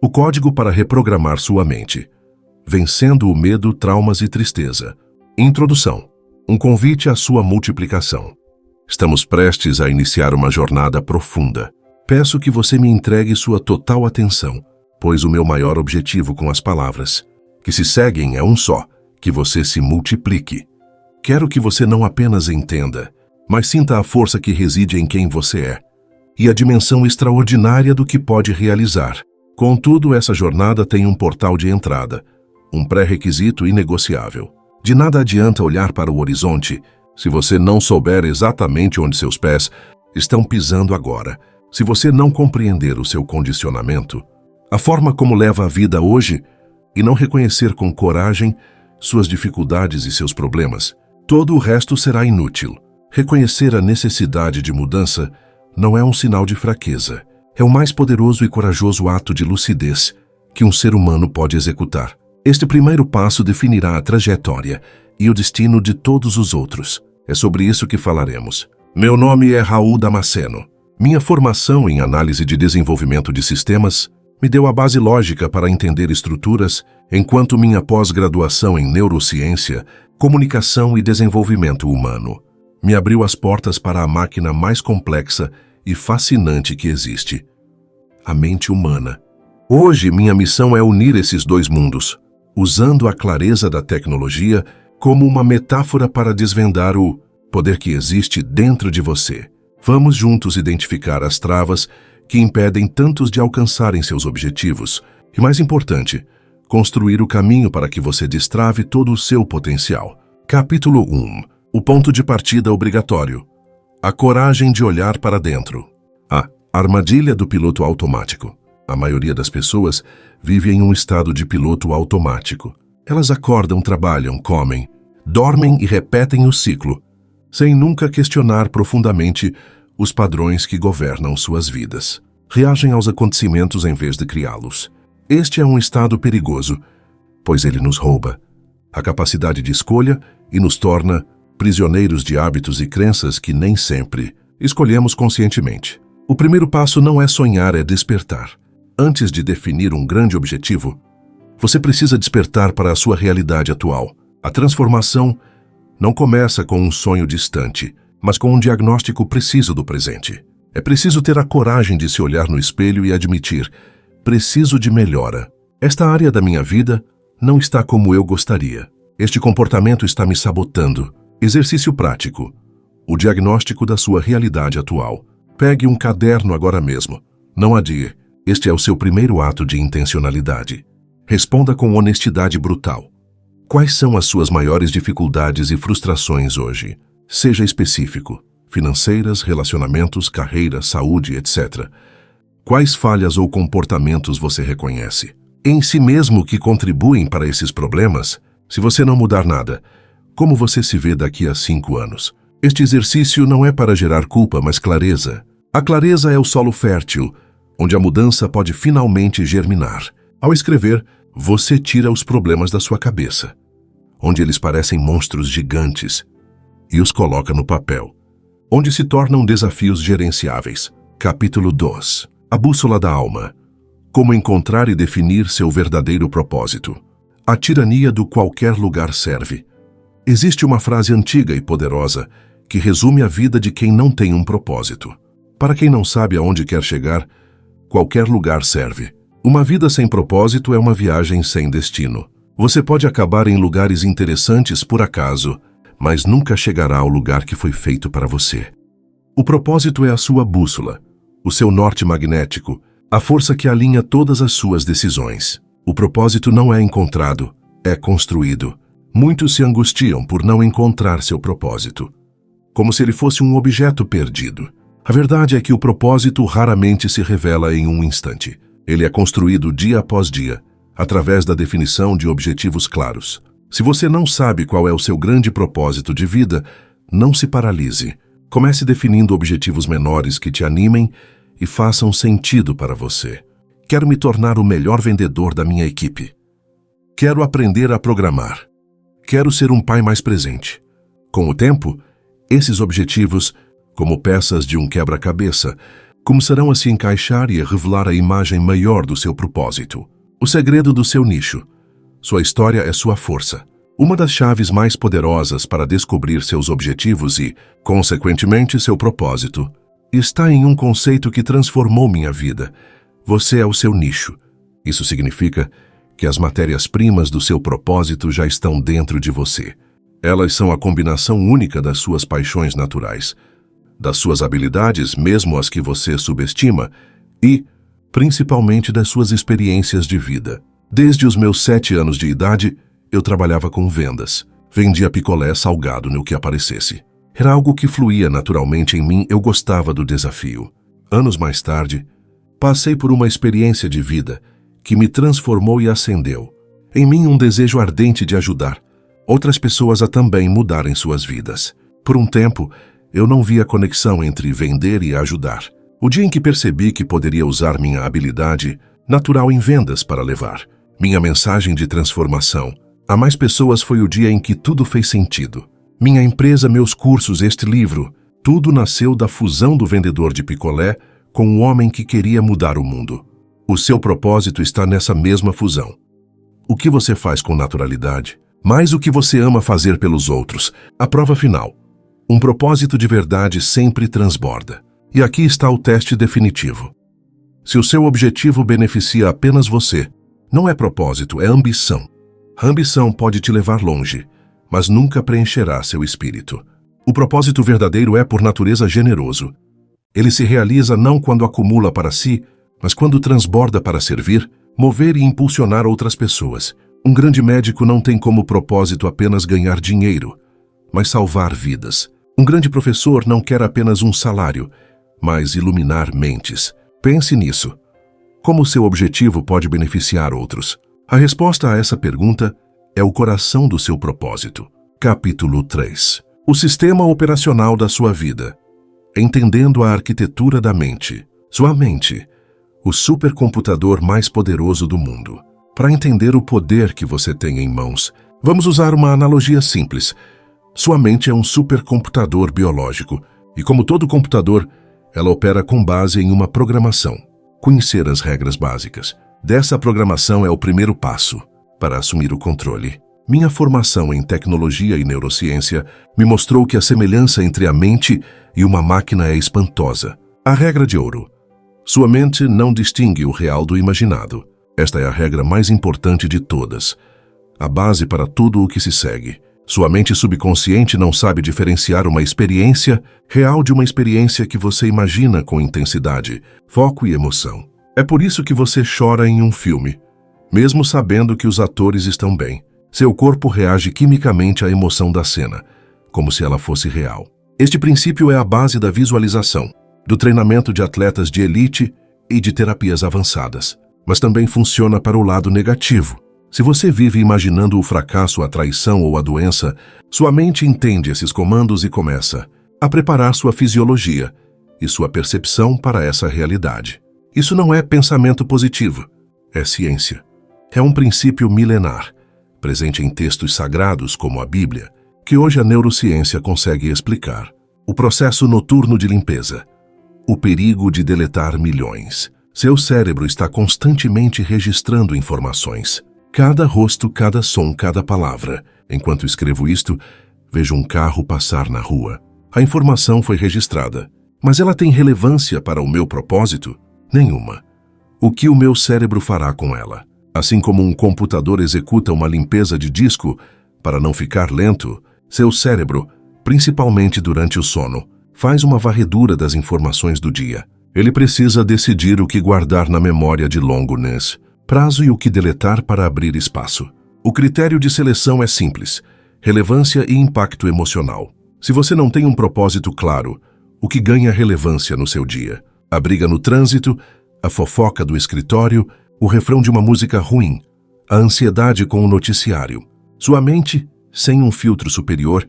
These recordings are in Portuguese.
O código para reprogramar sua mente. Vencendo o medo, traumas e tristeza. Introdução. Um convite à sua multiplicação. Estamos prestes a iniciar uma jornada profunda. Peço que você me entregue sua total atenção, pois o meu maior objetivo com as palavras que se seguem é um só, que você se multiplique. Quero que você não apenas entenda, mas sinta a força que reside em quem você é e a dimensão extraordinária do que pode realizar. Contudo, essa jornada tem um portal de entrada, um pré-requisito inegociável. De nada adianta olhar para o horizonte se você não souber exatamente onde seus pés estão pisando agora. Se você não compreender o seu condicionamento, a forma como leva a vida hoje, e não reconhecer com coragem suas dificuldades e seus problemas, todo o resto será inútil. Reconhecer a necessidade de mudança não é um sinal de fraqueza. É o mais poderoso e corajoso ato de lucidez que um ser humano pode executar. Este primeiro passo definirá a trajetória e o destino de todos os outros. É sobre isso que falaremos. Meu nome é Raul Damasceno. Minha formação em análise de desenvolvimento de sistemas me deu a base lógica para entender estruturas, enquanto minha pós-graduação em neurociência, comunicação e desenvolvimento humano me abriu as portas para a máquina mais complexa e fascinante que existe, a mente humana. Hoje, minha missão é unir esses dois mundos, usando a clareza da tecnologia como uma metáfora para desvendar o poder que existe dentro de você. Vamos juntos identificar as travas que impedem tantos de alcançarem seus objetivos e, mais importante, construir o caminho para que você destrave todo o seu potencial. Capítulo 1. O ponto de partida obrigatório. A coragem de olhar para dentro. A armadilha do piloto automático. A maioria das pessoas vive em um estado de piloto automático. Elas acordam, trabalham, comem, dormem e repetem o ciclo, sem nunca questionar profundamente os padrões que governam suas vidas. Reagem aos acontecimentos em vez de criá-los. Este é um estado perigoso, pois ele nos rouba a capacidade de escolha e nos torna prisioneiros de hábitos e crenças que nem sempre escolhemos conscientemente. O primeiro passo não é sonhar, é despertar. Antes de definir um grande objetivo, você precisa despertar para a sua realidade atual. A transformação não começa com um sonho distante, mas com um diagnóstico preciso do presente. É preciso ter a coragem de se olhar no espelho e admitir: preciso de melhora. Esta área da minha vida não está como eu gostaria. Este comportamento está me sabotando. Exercício prático. O diagnóstico da sua realidade atual. Pegue um caderno agora mesmo. Não adie. Este é o seu primeiro ato de intencionalidade. Responda com honestidade brutal. Quais são as suas maiores dificuldades e frustrações hoje? Seja específico. Financeiras, relacionamentos, carreira, saúde, etc. Quais falhas ou comportamentos você reconhece em si mesmo que contribuem para esses problemas? Se você não mudar nada, como você se vê daqui a 5 anos? Este exercício não é para gerar culpa, mas clareza. A clareza é o solo fértil, onde a mudança pode finalmente germinar. Ao escrever, você tira os problemas da sua cabeça, onde eles parecem monstros gigantes, e os coloca no papel, onde se tornam desafios gerenciáveis. Capítulo 2. A bússola da alma. Como encontrar e definir seu verdadeiro propósito. A tirania do qualquer lugar serve. Existe uma frase antiga e poderosa que resume a vida de quem não tem um propósito. Para quem não sabe aonde quer chegar, qualquer lugar serve. Uma vida sem propósito é uma viagem sem destino. Você pode acabar em lugares interessantes por acaso, mas nunca chegará ao lugar que foi feito para você. O propósito é a sua bússola, o seu norte magnético, a força que alinha todas as suas decisões. O propósito não é encontrado, é construído. Muitos se angustiam por não encontrar seu propósito, como se ele fosse um objeto perdido. A verdade é que o propósito raramente se revela em um instante. Ele é construído dia após dia, através da definição de objetivos claros. Se você não sabe qual é o seu grande propósito de vida, não se paralise. Comece definindo objetivos menores que te animem e façam sentido para você. Quero me tornar o melhor vendedor da minha equipe. Quero aprender a programar. Quero ser um pai mais presente. Com o tempo, esses objetivos, como peças de um quebra-cabeça, começarão a se encaixar e a revelar a imagem maior do seu propósito. O segredo do seu nicho. Sua história é sua força. Uma das chaves mais poderosas para descobrir seus objetivos e, consequentemente, seu propósito, está em um conceito que transformou minha vida. Você é o seu nicho. Isso significa que as matérias-primas do seu propósito já estão dentro de você. Elas são a combinação única das suas paixões naturais, das suas habilidades, mesmo as que você subestima, e, principalmente, das suas experiências de vida. Desde os meus 7 anos de idade, eu trabalhava com vendas. Vendia picolé salgado no que aparecesse. Era algo que fluía naturalmente em mim, eu gostava do desafio. Anos mais tarde, passei por uma experiência de vida que me transformou e acendeu em mim um desejo ardente de ajudar outras pessoas a também mudarem suas vidas. Por um tempo, eu não via conexão entre vender e ajudar. O dia em que percebi que poderia usar minha habilidade natural em vendas para levar minha mensagem de transformação a mais pessoas foi o dia em que tudo fez sentido. Minha empresa, meus cursos, este livro, tudo nasceu da fusão do vendedor de picolé com o homem que queria mudar o mundo. O seu propósito está nessa mesma fusão. O que você faz com naturalidade, mais o que você ama fazer pelos outros. A prova final. Um propósito de verdade sempre transborda. E aqui está o teste definitivo. Se o seu objetivo beneficia apenas você, não é propósito, é ambição. A ambição pode te levar longe, mas nunca preencherá seu espírito. O propósito verdadeiro é, por natureza, generoso. Ele se realiza não quando acumula para si, mas quando transborda para servir, mover e impulsionar outras pessoas. Um grande médico não tem como propósito apenas ganhar dinheiro, mas salvar vidas. Um grande professor não quer apenas um salário, mas iluminar mentes. Pense nisso. Como seu objetivo pode beneficiar outros? A resposta a essa pergunta é o coração do seu propósito. Capítulo 3. O sistema operacional da sua vida. Entendendo a arquitetura da mente. Sua mente, o supercomputador mais poderoso do mundo. Para entender o poder que você tem em mãos, vamos usar uma analogia simples. Sua mente é um supercomputador biológico e, como todo computador, ela opera com base em uma programação. Conhecer as regras básicas dessa programação é o primeiro passo para assumir o controle. Minha formação em tecnologia e neurociência me mostrou que a semelhança entre a mente e uma máquina é espantosa. A regra de ouro. Sua mente não distingue o real do imaginado. Esta é a regra mais importante de todas. A base para tudo o que se segue. Sua mente subconsciente não sabe diferenciar uma experiência real de uma experiência que você imagina com intensidade, foco e emoção. É por isso que você chora em um filme, mesmo sabendo que os atores estão bem. Seu corpo reage quimicamente à emoção da cena, como se ela fosse real. Este princípio é a base da visualização, do treinamento de atletas de elite e de terapias avançadas. Mas também funciona para o lado negativo. Se você vive imaginando o fracasso, a traição ou a doença, sua mente entende esses comandos e começa a preparar sua fisiologia e sua percepção para essa realidade. Isso não é pensamento positivo, é ciência. É um princípio milenar, presente em textos sagrados como a Bíblia, que hoje a neurociência consegue explicar. O processo noturno de limpeza. O perigo de deletar milhões. Seu cérebro está constantemente registrando informações. Cada rosto, cada som, cada palavra. Enquanto escrevo isto, vejo um carro passar na rua. A informação foi registrada, mas ela tem relevância para o meu propósito? Nenhuma. O que o meu cérebro fará com ela? Assim como um computador executa uma limpeza de disco para não ficar lento, seu cérebro, principalmente durante o sono, faz uma varredura das informações do dia. Ele precisa decidir o que guardar na memória de longo prazo e o que deletar para abrir espaço. O critério de seleção é simples: relevância e impacto emocional. Se você não tem um propósito claro, o que ganha relevância no seu dia? A briga no trânsito, a fofoca do escritório, o refrão de uma música ruim, a ansiedade com o noticiário. Sua mente, sem um filtro superior,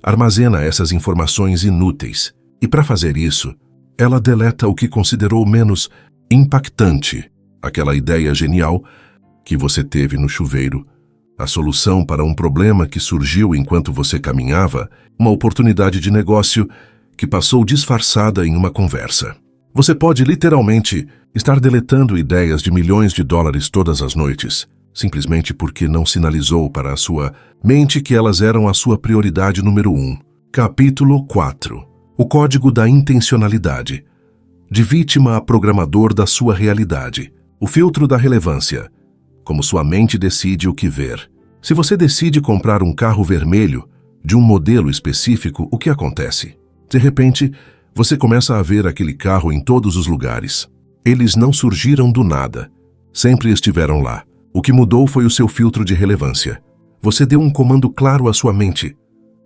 armazena essas informações inúteis. E para fazer isso, ela deleta o que considerou menos impactante. Aquela ideia genial que você teve no chuveiro, a solução para um problema que surgiu enquanto você caminhava, uma oportunidade de negócio que passou disfarçada em uma conversa. Você pode literalmente estar deletando ideias de milhões de dólares todas as noites, simplesmente porque não sinalizou para a sua mente que elas eram a sua prioridade número 1. Capítulo 4. O código da intencionalidade. De vítima a programador da sua realidade. O filtro da relevância. Como sua mente decide o que ver. Se você decide comprar um carro vermelho de um modelo específico, o que acontece? De repente, você começa a ver aquele carro em todos os lugares. Eles não surgiram do nada. Sempre estiveram lá. O que mudou foi o seu filtro de relevância. Você deu um comando claro à sua mente,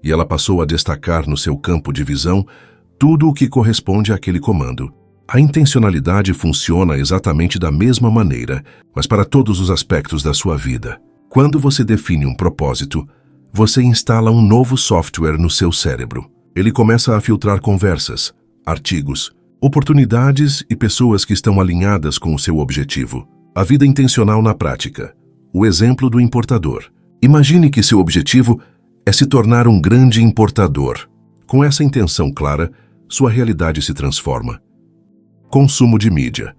e ela passou a destacar no seu campo de visão tudo o que corresponde àquele comando. A intencionalidade funciona exatamente da mesma maneira, mas para todos os aspectos da sua vida. Quando você define um propósito, você instala um novo software no seu cérebro. Ele começa a filtrar conversas, artigos, oportunidades e pessoas que estão alinhadas com o seu objetivo. A vida intencional na prática. O exemplo do importador. Imagine que seu objetivo é se tornar um grande importador. Com essa intenção clara, sua realidade se transforma. Consumo de mídia.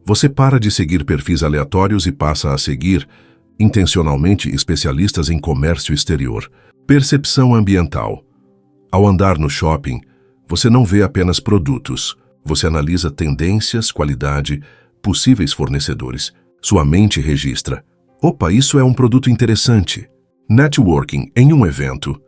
Você para de seguir perfis aleatórios e passa a seguir, intencionalmente, especialistas em comércio exterior. Percepção ambiental. Ao andar no shopping, você não vê apenas produtos. Você analisa tendências, qualidade, possíveis fornecedores. Sua mente registra. Opa, isso é um produto interessante. Networking em um evento.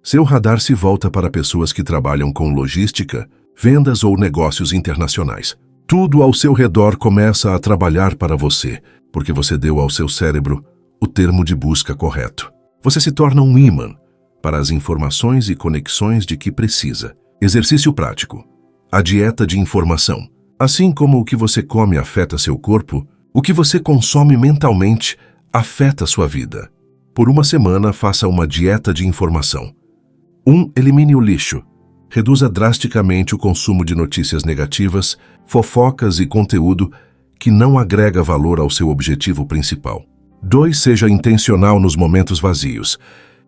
Seu radar se volta para pessoas que trabalham com logística, vendas ou negócios internacionais. Tudo ao seu redor começa a trabalhar para você, porque você deu ao seu cérebro o termo de busca correto. Você se torna um ímã para as informações e conexões de que precisa. Exercício prático. A dieta de informação. Assim como o que você come afeta seu corpo, o que você consome mentalmente afeta sua vida. Por uma semana, faça uma dieta de informação. 1. Elimine o lixo. Reduza drasticamente o consumo de notícias negativas, fofocas e conteúdo que não agrega valor ao seu objetivo principal. 2. Seja intencional nos momentos vazios.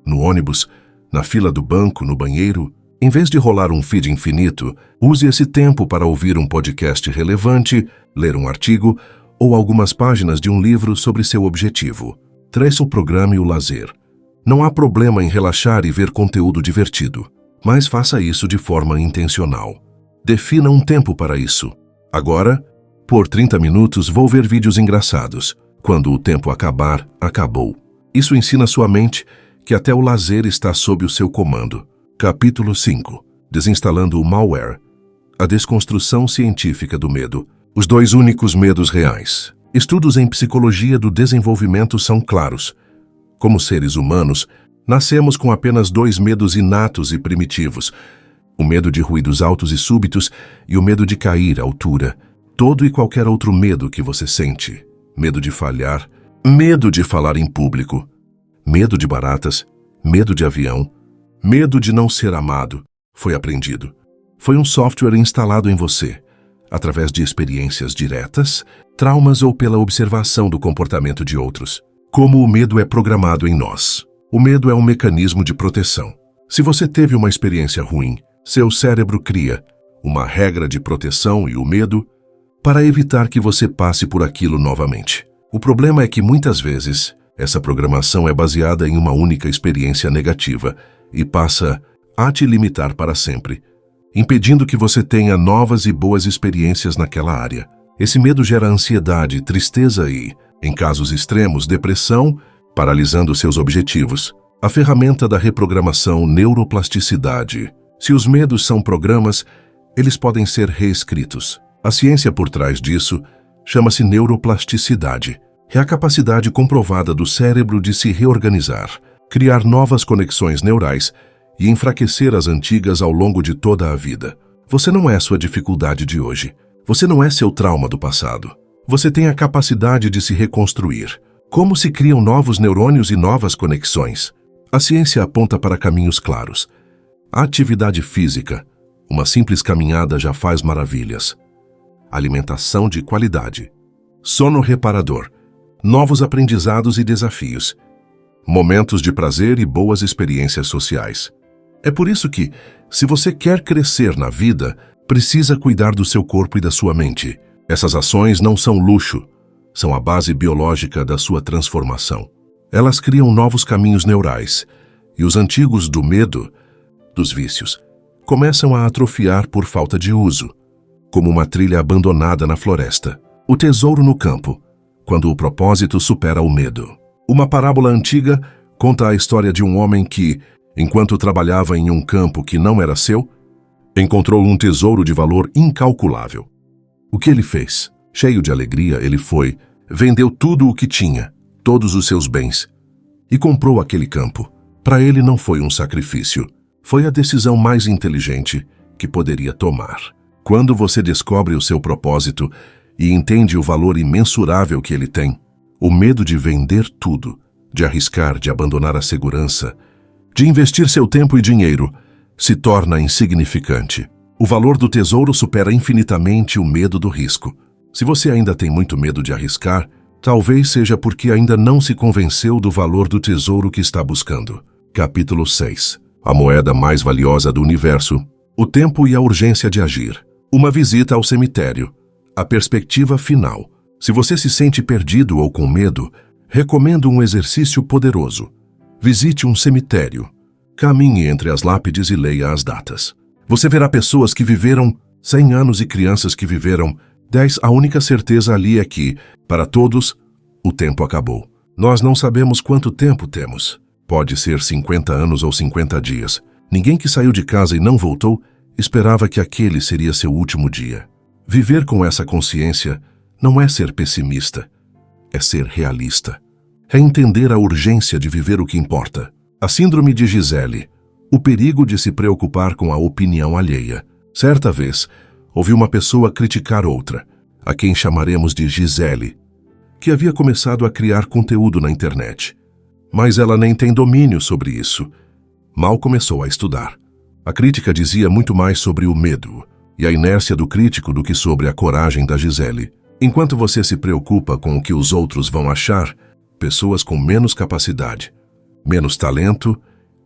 No ônibus, na fila do banco, no banheiro. Em vez de rolar um feed infinito, use esse tempo para ouvir um podcast relevante, ler um artigo ou algumas páginas de um livro sobre seu objetivo. 3. Programe o lazer. Não há problema em relaxar e ver conteúdo divertido, mas faça isso de forma intencional. Defina um tempo para isso. Agora, por 30 minutos vou ver vídeos engraçados. Quando o tempo acabar, acabou. Isso ensina sua mente que até o lazer está sob o seu comando. Capítulo 5. Desinstalando o malware. A desconstrução científica do medo. Os 2 únicos medos reais. Estudos em psicologia do desenvolvimento são claros. Como seres humanos, nascemos com apenas 2 medos inatos e primitivos. O medo de ruídos altos e súbitos e o medo de cair à altura. Todo e qualquer outro medo que você sente. Medo de falhar, medo de falar em público, medo de baratas, medo de avião, medo de não ser amado, foi aprendido. Foi um software instalado em você, através de experiências diretas, traumas ou pela observação do comportamento de outros. Como o medo é programado em nós. O medo é um mecanismo de proteção. Se você teve uma experiência ruim, seu cérebro cria uma regra de proteção e o medo para evitar que você passe por aquilo novamente. O problema é que muitas vezes essa programação é baseada em uma única experiência negativa e passa a te limitar para sempre, impedindo que você tenha novas e boas experiências naquela área. Esse medo gera ansiedade, tristeza e, em casos extremos, depressão, paralisando seus objetivos. A ferramenta da reprogramação neuroplasticidade. Se os medos são programas, eles podem ser reescritos. A ciência por trás disso chama-se neuroplasticidade. É a capacidade comprovada do cérebro de se reorganizar, criar novas conexões neurais e enfraquecer as antigas ao longo de toda a vida. Você não é sua dificuldade de hoje. Você não é seu trauma do passado. Você tem a capacidade de se reconstruir. Como se criam novos neurônios e novas conexões? A ciência aponta para caminhos claros. A atividade física, uma simples caminhada já faz maravilhas. Alimentação de qualidade. Sono reparador. Novos aprendizados e desafios. Momentos de prazer e boas experiências sociais. É por isso que, se você quer crescer na vida, precisa cuidar do seu corpo e da sua mente. Essas ações não são luxo, são a base biológica da sua transformação. Elas criam novos caminhos neurais, e os antigos do medo, dos vícios, começam a atrofiar por falta de uso, como uma trilha abandonada na floresta. O tesouro no campo, quando o propósito supera o medo. Uma parábola antiga conta a história de um homem que, enquanto trabalhava em um campo que não era seu, encontrou um tesouro de valor incalculável. O que ele fez? Cheio de alegria, ele foi, vendeu tudo o que tinha, todos os seus bens, e comprou aquele campo. Para ele não foi um sacrifício, foi a decisão mais inteligente que poderia tomar. Quando você descobre o seu propósito e entende o valor imensurável que ele tem, o medo de vender tudo, de arriscar, de abandonar a segurança, de investir seu tempo e dinheiro, se torna insignificante. O valor do tesouro supera infinitamente o medo do risco. Se você ainda tem muito medo de arriscar, talvez seja porque ainda não se convenceu do valor do tesouro que está buscando. Capítulo 6. A moeda mais valiosa do universo. O tempo e a urgência de agir. Uma visita ao cemitério. A perspectiva final. Se você se sente perdido ou com medo, recomendo um exercício poderoso. Visite um cemitério. Caminhe entre as lápides e leia as datas. Você verá pessoas que viveram 100 anos e crianças que viveram 10. A única certeza ali é que, para todos, o tempo acabou. Nós não sabemos quanto tempo temos. Pode ser 50 anos ou 50 dias. Ninguém que saiu de casa e não voltou esperava que aquele seria seu último dia. Viver com essa consciência não é ser pessimista, é ser realista. É entender a urgência de viver o que importa. A síndrome de Gisele, o perigo de se preocupar com a opinião alheia. Certa vez, ouvi uma pessoa criticar outra, a quem chamaremos de Gisele, que havia começado a criar conteúdo na internet. Mas ela nem tem domínio sobre isso. Mal começou a estudar. A crítica dizia muito mais sobre o medo e a inércia do crítico do que sobre a coragem da Gisele. Enquanto você se preocupa com o que os outros vão achar, pessoas com menos capacidade, menos talento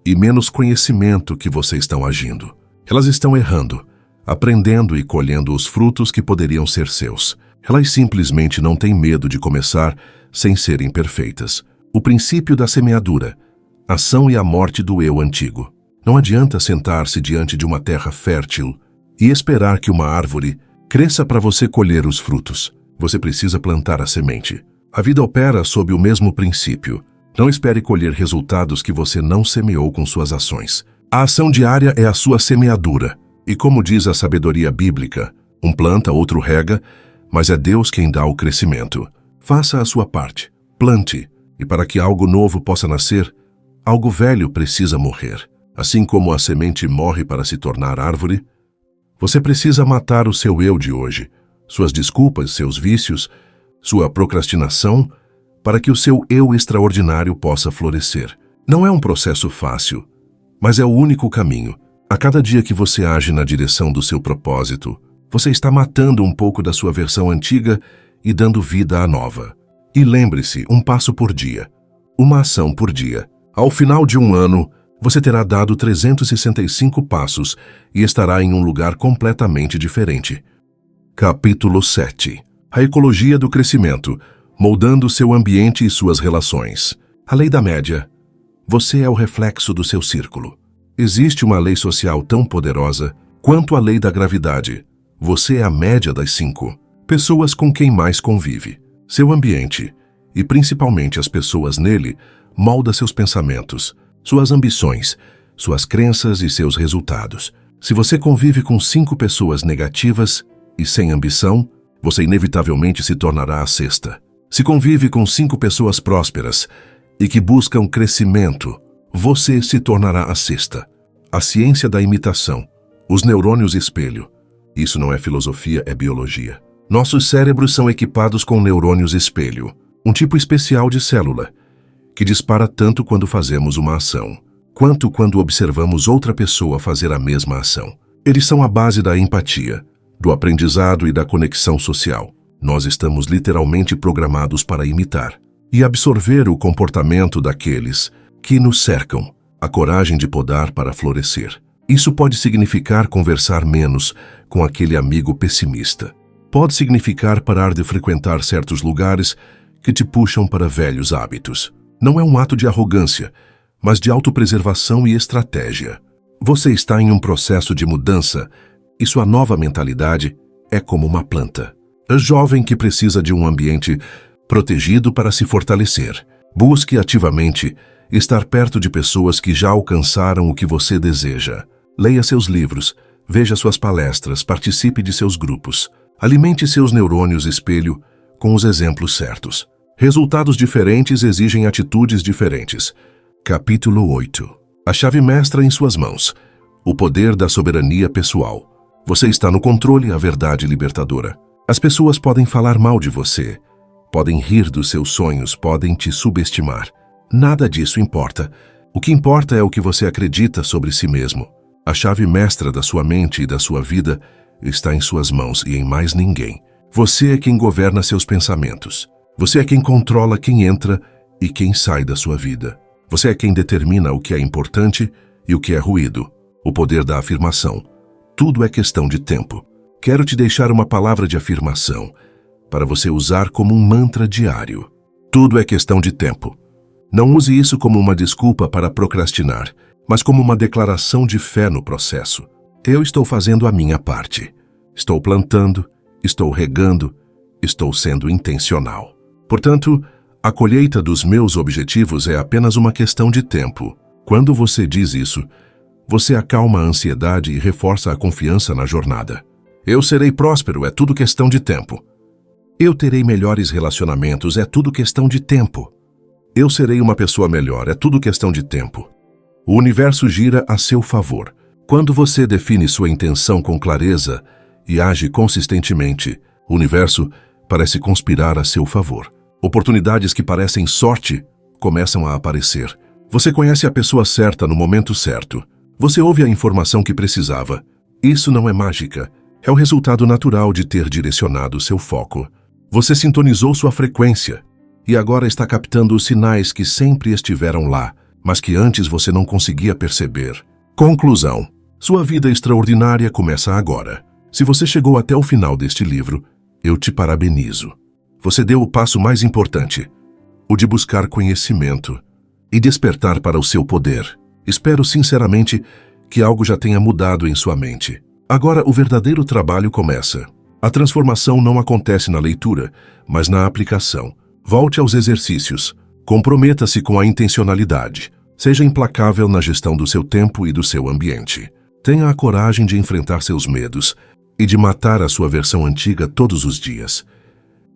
e menos conhecimento que você estão agindo. Elas estão errando, aprendendo e colhendo os frutos que poderiam ser seus. Elas simplesmente não têm medo de começar sem serem perfeitas. O princípio da semeadura, ação e a morte do eu antigo. Não adianta sentar-se diante de uma terra fértil e esperar que uma árvore cresça para você colher os frutos. Você precisa plantar a semente. A vida opera sob o mesmo princípio. Não espere colher resultados que você não semeou com suas ações. A ação diária é a sua semeadura. E como diz a sabedoria bíblica, um planta, outro rega, mas é Deus quem dá o crescimento. Faça a sua parte. Plante. E para que algo novo possa nascer, algo velho precisa morrer. Assim como a semente morre para se tornar árvore, você precisa matar o seu eu de hoje, suas desculpas, seus vícios, sua procrastinação, para que o seu eu extraordinário possa florescer. Não é um processo fácil, mas é o único caminho. A cada dia que você age na direção do seu propósito, você está matando um pouco da sua versão antiga e dando vida à nova. E lembre-se, um passo por dia, uma ação por dia. Ao final de um ano, você terá dado 365 passos e estará em um lugar completamente diferente. Capítulo 7. A ecologia do crescimento, moldando seu ambiente e suas relações. A lei da média. Você é o reflexo do seu círculo. Existe uma lei social tão poderosa quanto a lei da gravidade. Você é a média das 5 pessoas com quem mais convive. Seu ambiente, e principalmente as pessoas nele, molda seus pensamentos, suas ambições, suas crenças e seus resultados. Se você convive com 5 pessoas negativas e sem ambição, você inevitavelmente se tornará a sexta. Se convive com 5 pessoas prósperas e que buscam crescimento, você se tornará a sexta. A ciência da imitação, os neurônios espelho. Isso não é filosofia, é biologia. Nossos cérebros são equipados com neurônios espelho, um tipo especial de célula, que dispara tanto quando fazemos uma ação, quanto quando observamos outra pessoa fazer a mesma ação. Eles são a base da empatia, do aprendizado e da conexão social. Nós estamos literalmente programados para imitar e absorver o comportamento daqueles que nos cercam, a coragem de podar para florescer. Isso pode significar conversar menos com aquele amigo pessimista. Pode significar parar de frequentar certos lugares que te puxam para velhos hábitos. Não é um ato de arrogância, mas de autopreservação e estratégia. Você está em um processo de mudança e sua nova mentalidade é como uma planta. É jovem que precisa de um ambiente protegido para se fortalecer. Busque ativamente estar perto de pessoas que já alcançaram o que você deseja. Leia seus livros, veja suas palestras, participe de seus grupos. Alimente seus neurônios espelho com os exemplos certos. Resultados diferentes exigem atitudes diferentes. Capítulo 8. A chave mestra em suas mãos. O poder da soberania pessoal. Você está no controle, a verdade libertadora. As pessoas podem falar mal de você, podem rir dos seus sonhos, podem te subestimar. Nada disso importa. O que importa é o que você acredita sobre si mesmo. A chave mestra da sua mente e da sua vida está em suas mãos e em mais ninguém. Você é quem governa seus pensamentos. Você é quem controla quem entra e quem sai da sua vida. Você é quem determina o que é importante e o que é ruído. O poder da afirmação. Tudo é questão de tempo. Quero te deixar uma palavra de afirmação para você usar como um mantra diário. Tudo é questão de tempo. Não use isso como uma desculpa para procrastinar, mas como uma declaração de fé no processo. Eu estou fazendo a minha parte. Estou plantando, estou regando, estou sendo intencional. Portanto, a colheita dos meus objetivos é apenas uma questão de tempo. Quando você diz isso, você acalma a ansiedade e reforça a confiança na jornada. Eu serei próspero, é tudo questão de tempo. Eu terei melhores relacionamentos, é tudo questão de tempo. Eu serei uma pessoa melhor, é tudo questão de tempo. O universo gira a seu favor. Quando você define sua intenção com clareza e age consistentemente, o universo parece conspirar a seu favor. Oportunidades que parecem sorte começam a aparecer. Você conhece a pessoa certa no momento certo. Você ouve a informação que precisava. Isso não é mágica. É o resultado natural de ter direcionado seu foco. Você sintonizou sua frequência e agora está captando os sinais que sempre estiveram lá, mas que antes você não conseguia perceber. Conclusão. Sua vida extraordinária começa agora. Se você chegou até o final deste livro, eu te parabenizo. Você deu o passo mais importante, o de buscar conhecimento e despertar para o seu poder. Espero sinceramente que algo já tenha mudado em sua mente. Agora o verdadeiro trabalho começa. A transformação não acontece na leitura, mas na aplicação. Volte aos exercícios. Comprometa-se com a intencionalidade. Seja implacável na gestão do seu tempo e do seu ambiente. Tenha a coragem de enfrentar seus medos e de matar a sua versão antiga todos os dias.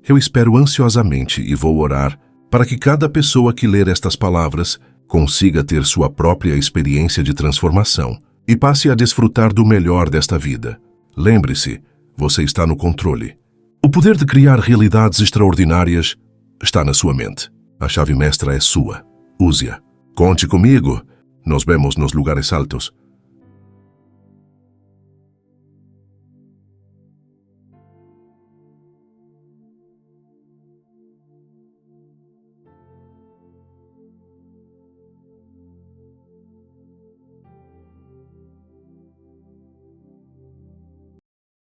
Eu espero ansiosamente e vou orar para que cada pessoa que ler estas palavras consiga ter sua própria experiência de transformação e passe a desfrutar do melhor desta vida. Lembre-se, você está no controle. O poder de criar realidades extraordinárias está na sua mente. A chave mestra é sua. Use-a. Conte comigo. Nos vemos nos lugares altos.